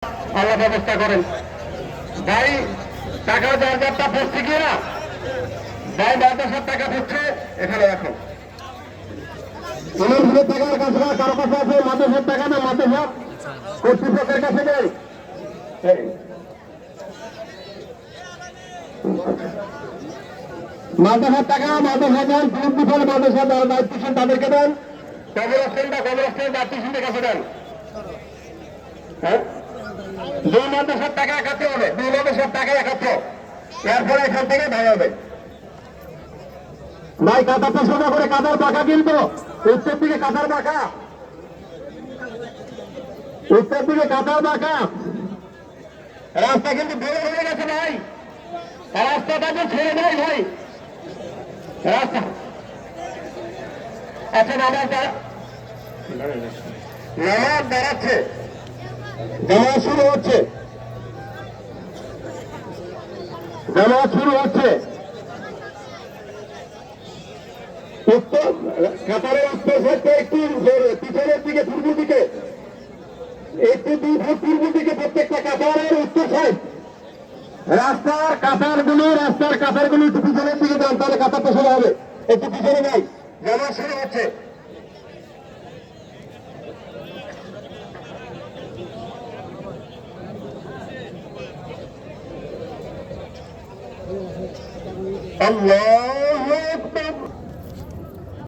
আল্লাহ ব্যবস্থা করেন। ভাই টাকা যার যারটা পড়ছে কি না, ভাই মাদ্রাসার টাকা পড়ছে এখানে রাখো। ইমামদের টাকার কাছে কারো কাছে আছে, মাদ্রাসার টাকা না মাদ্রাসা কর্তৃপক্ষের কাছে নেই। মাদ্রাসার টাকা মাদ্রাসা দেন, প্রিন্সিপাল মাদ্রাসা দায়িত্বশীল তাদেরকে দেন, কবরস্থানের দায়িত্বশীলের কাছে দেন। হ্যাঁ, দুই মাদ্রাসার টাকা একাত্র হবে, দুই মাদ্রাসার টাকা একাত্র, এরপরে এখান থেকে ভাই হবে। ভাই কাতারটা সোজা করে, কাতার পাকা কিন্তু উত্তর দিকে কাতার পাকা, উত্তর দিকে কাতার পাকা। রাস্তা কিন্তু বড় হয়ে গেছে ভাই, রাস্তাটা তো ছেড়ে দেয় ভাই রাস্তা। আচ্ছা নামাজ দাঁড়াচ্ছে, জামাত শুরু হচ্ছে, জামাত শুরু হচ্ছে। উত্তর কাতারের উত্তর সাইডটা একটু পিছনের দিকে, পূর্ব দিকে একটু 2 ফুট পূর্ব দিকে প্রত্যেকটা কাতারের উত্তর সাইড। রাস্তার কাতারগুলো একটু পিছনের দিকে যান, তাহলে কাতারটা শুরু হবে। একটু পিছনে নাই, জামাত শুরু হচ্ছে। আল্লাহ